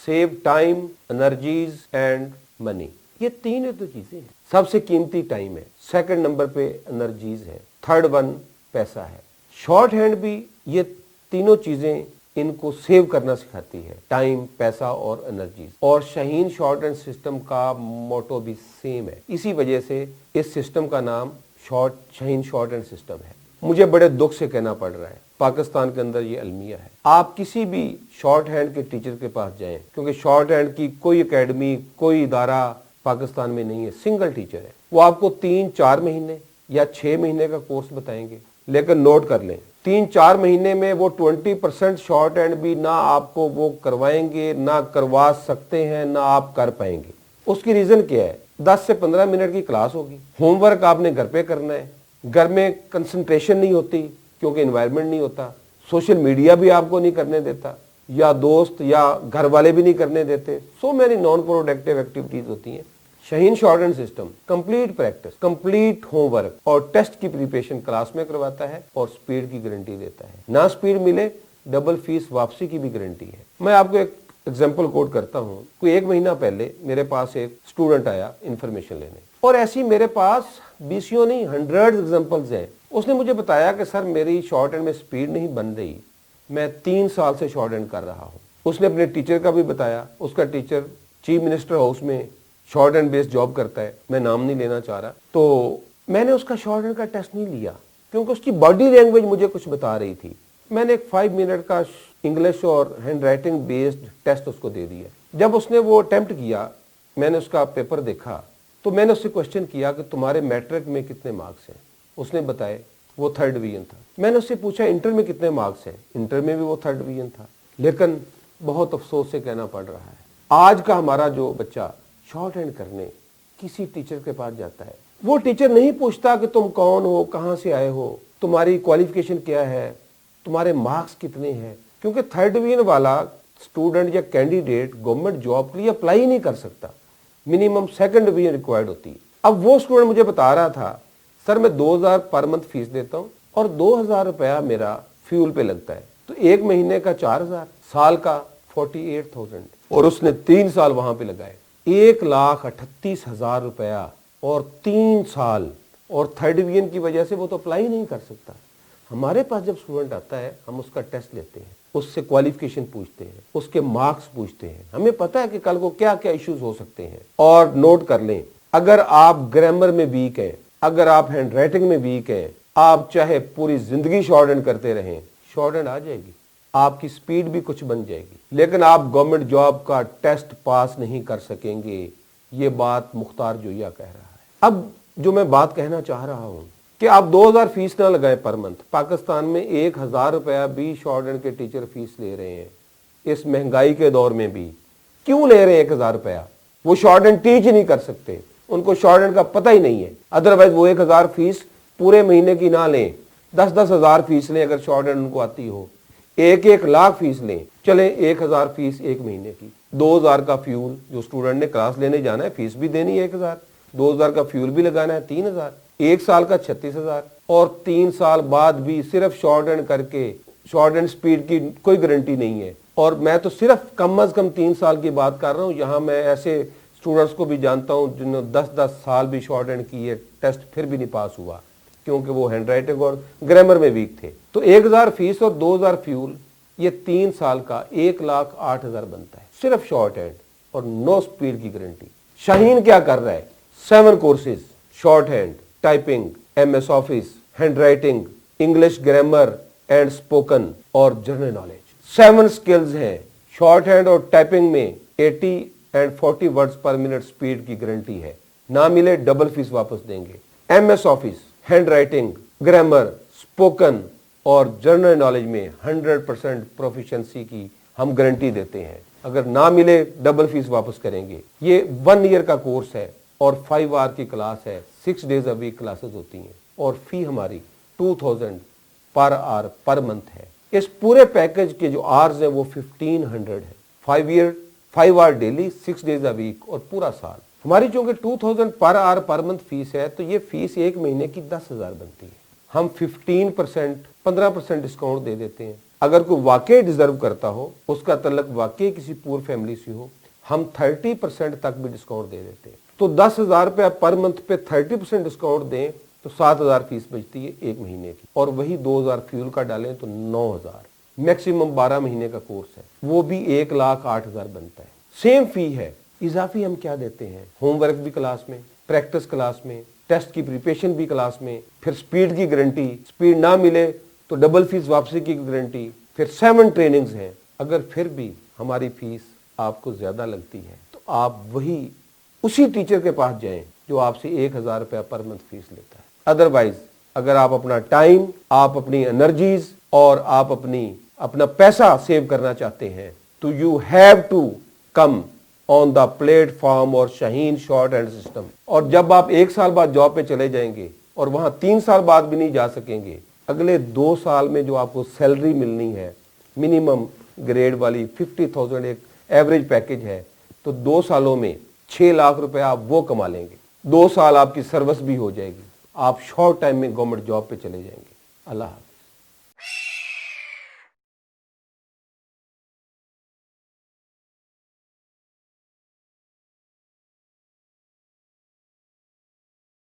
Save time, energies and money. ये तीन है तो चीजें हैं। सबसे कीमती टाइम है, सेकंड नंबर पे एनर्जीज है, थर्ड वन पैसा है। शॉर्ट हैंड भी ये तीनों चीजें इनको सेव करना सिखाती है, टाइम, पैसा और एनर्जी। और शाहीन शॉर्ट हैंड सिस्टम का मोटो भी सेम है। इसी वजह से इस सिस्टम का नाम शाहीन शॉर्ट हैंड सिस्टम है। मुझे बड़े दुख से कहना पड़ रहा है, पाकिस्तान के अंदर ये अलमिया है। आप किसी भी शॉर्ट हैंड के टीचर के पास जाएं, क्योंकि शॉर्ट हैंड की कोई एकेडमी, कोई इदारा पाकिस्तान में नहीं है, सिंगल टीचर है। वो आपको 3-4 महीने या 6 महीने का कोर्स बताएंगे, लेकिन नोट कर लें 3-4 महीने में वो 20% शॉर्ट हैंड भी ना आपको वो करवाएंगे, ना करवा सकते हैं, ना आप कर पाएंगे। उसकी रीजन क्या है? 10 से 15 मिनट की क्लास होगी, होमवर्क आपने घर पे करना है, घर में कंसंट्रेशन नहीं होती क्योंकि एनवायरनमेंट नहीं होता, सोशल मीडिया भी आपको नहीं करने देता, या दोस्त या घर वाले भी नहीं करने देते, so many non productive activities होती हैं। Shaheen short hand system complete practice, complete homework और टेस्ट की प्रिपरेशन क्लास में करवाता है और स्पीड की गारंटी देता है। ना स्पीड मिले, डबल फीस वापसी की भी गारंटी है। मैं आपको एक एग्जांपल कोट करता हूँ। कोई 1 महीना पहले मेरे पास एक स्टूडेंट आया इन्फॉर्मेशन लेने, और ऐसी मेरे पास 20 नहीं 100 एग्जाम्पल्स हैं। उसने मुझे बताया कि सर मेरी शॉर्ट हैंड में स्पीड नहीं बन रही, मैं 3 साल से शॉर्ट हैंड कर रहा हूँ। उसने अपने टीचर का भी बताया, उसका टीचर चीफ मिनिस्टर हाउस में शॉर्ट हैंड बेस्ड जॉब करता है, मैं नाम नहीं लेना चाह रहा। तो मैंने उसका शॉर्ट हैंड का टेस्ट नहीं लिया क्योंकि उसकी बॉडी लैंग्वेज मुझे कुछ बता रही थी। मैंने एक 5 मिनट का इंग्लिश और हैंड राइटिंग बेस्ड टेस्ट उसको दे दिया। जब उसने वो अटेम्प्ट किया, मैंने उसका पेपर देखा, तो मैंने उससे क्वेश्चन किया कि तुम्हारे मैट्रिक में कितने मार्क्स हैं? उसने बताए वो 3rd डिवीजन था। मैंने उससे पूछा इंटर में कितने मार्क्स हैं? इंटर में भी वो 3rd डिवीजन था। लेकिन बहुत अफसोस से कहना पड़ रहा है, आज का हमारा जो बच्चा शॉर्ट हैंड करने किसी टीचर के पास जाता है, वो टीचर नहीं पूछता कि तुम कौन हो, कहां से आए हो, तुम्हारी क्वालिफिकेशन क्या है, तुम्हारे मार्क्स कितने हैं, क्योंकि 3rd डिवीजन वाला स्टूडेंट या कैंडिडेट गवर्नमेंट जॉब के लिए अप्लाई ही नहीं कर सकता। मिनिमम 2nd डिवीजन रिक्वायर्ड होती है। अब वो स्टूडेंट मुझे बता रहा था, सर मैं 2000 पर मंथ फीस देता हूँ और 2000 रुपया मेरा फ्यूल पे लगता है, तो 1 महीने का 4000, साल का 48,000, और उसने 3 साल वहां पे लगाए, 1,38,000 रुपया और 3 साल, और 3rd डिवीजन की वजह से वो तो अप्लाई नहीं कर सकता। हमारे पास जब स्टूडेंट आता है, हम उसका टेस्ट लेते हैं, उससे क्वालिफिकेशन पूछते हैं, उसके मार्क्स पूछते हैं, हमें पता है कि कल को क्या क्या इश्यूज हो सकते हैं। और नोट कर लें, अगर आप ग्रामर में वीक हैं, अगर आप हैंड राइटिंग में वीक हैं, आप चाहे पूरी जिंदगी शॉर्ट हैंड करते रहें, शॉर्ट हैंड आ जाएगी, आपकी स्पीड भी कुछ बन जाएगी, लेकिन आप गवर्नमेंट जॉब का टेस्ट पास नहीं कर सकेंगे। ये बात मुख्तार जोइया कह रहा है। अब जो मैं बात कहना चाह रहा हूं कि आप 2000 फीस ना लगाए पर मंथ। पाकिस्तान में 1000 रुपया भी शॉर्ट हैंड के टीचर फीस ले रहे हैं, इस महंगाई के दौर में भी। क्यों ले रहे हैं 1000 रुपया? वो शॉर्ट हैंड टीच ही नहीं कर सकते, उनको शॉर्ट हैंड का पता ही नहीं है। अदरवाइज वो 1000 फीस पूरे महीने की ना लें, 10-10 हजार फीस लें अगर शॉर्ट हैंड उनको आती हो, 1-1 लाख फीस लें, चले 1000 फीस 1 महीने की, 2000 का फ्यूल, जो स्टूडेंट ने क्लास लेने जाना है फीस भी देनी है 1000, 2000 का फ्यूल भी लगाना है 3000, 1 साल का 36,000, और 3 साल बाद भी सिर्फ शॉर्ट हैंड करके, शॉर्ट हैंड स्पीड की कोई गारंटी नहीं है। और मैं तो सिर्फ कम अज कम 3 साल की बात कर रहा हूँ। यहाँ मैं ऐसे स्टूडेंट्स को भी जानता हूँ जिन्होंने 10-10 साल भी शॉर्ट हैंड किए, टेस्ट फिर भी नहीं पास हुआ क्योंकि वो हैंड राइटिंग और ग्रामर में वीक थे। तो 1000 फीस और 2000 फ्यूल, ये 3 साल का 1,08,000 बनता है, सिर्फ शॉर्ट हैंड और नो स्पीड की गारंटी। शाहीन क्या कर रहा है? 7 courses, short hand, typing, MS office, hand writing, English grammar and spoken और जनरल नॉलेज। 7 स्किल्स हैं। शॉर्ट हैंड और टाइपिंग में 80 एंड 40 वर्ड्स पर मिनट स्पीड की गारंटी है, ना मिले डबल फीस वापस देंगे। MS office, hand writing, grammar, spoken और जनरल नॉलेज में 100% प्रोफिशिएंसी की हम गारंटी देते हैं। अगर ना मिले डबल फीस वापस करेंगे। ये 1 ईयर का कोर्स है और 5 आवर की क्लास है, 6 डेज अ वीक क्लासेस होती हैं, और फी हमारी 2000 पर आवर पर मंथ है। इस पूरे पैकेज के जो आवर्स हैं वो 1500 है। 5 hour daily, 6 days a week और पूरा साल। हमारी चूंकि 2000 per hour per month fees है, तो ये फीस 1 महीने की 10,000 बनती है। हम 15% 15% डिस्काउंट दे देते हैं। अगर कोई वाकई डिजर्व करता हो, उसका तल्लक वाकई किसी पुअर फैमिली से हो, हम 30% तक भी डिस्काउंट दे देते हैं। तो 10,000 रुपया पर मंथ पे 30% डिस्काउंट दें तो 7,000 फीस बचती है एक महीने की, और वही 2,000 फ्यूल का डालें तो 9,000। मैक्सिमम 12 महीने का कोर्स है, वो भी 1,08,000 बनता है। सेम फी है। इजाफी हम क्या देते हैं? होमवर्क भी क्लास में, प्रैक्टिस क्लास में, टेस्ट की प्रिपरेशन भी क्लास में, फिर स्पीड की गारंटी, स्पीड ना मिले तो डबल फीस वापसी की गारंटी, फिर 7 ट्रेनिंग्स हैं। अगर फिर भी हमारी फीस आपको ज्यादा लगती है तो आप वही उसी टीचर के पास जाएं जो आपसे 1,000 रुपया पर मंथ फीस लेता है। अदरवाइज अगर आप अपना टाइम, आप अपनी एनर्जीज और आप अपना पैसा सेव करना चाहते हैं तो you have to come on the platform और शाहीन शॉर्ट हैंड सिस्टम। और जब आप 1 साल बाद जॉब पे चले जाएंगे और वहां 3 साल बाद भी नहीं जा सकेंगे, अगले 2 साल में जो आपको सैलरी मिलनी है मिनिमम ग्रेड वाली 50,000 एक एवरेज पैकेज है, तो 2 सालों में 6 लाख रुपए आप वो कमा लेंगे। 2 साल आपकी सर्विस भी हो जाएगी, आप शॉर्ट टाइम में गवर्नमेंट जॉब पे चले जाएंगे। अल्लाह।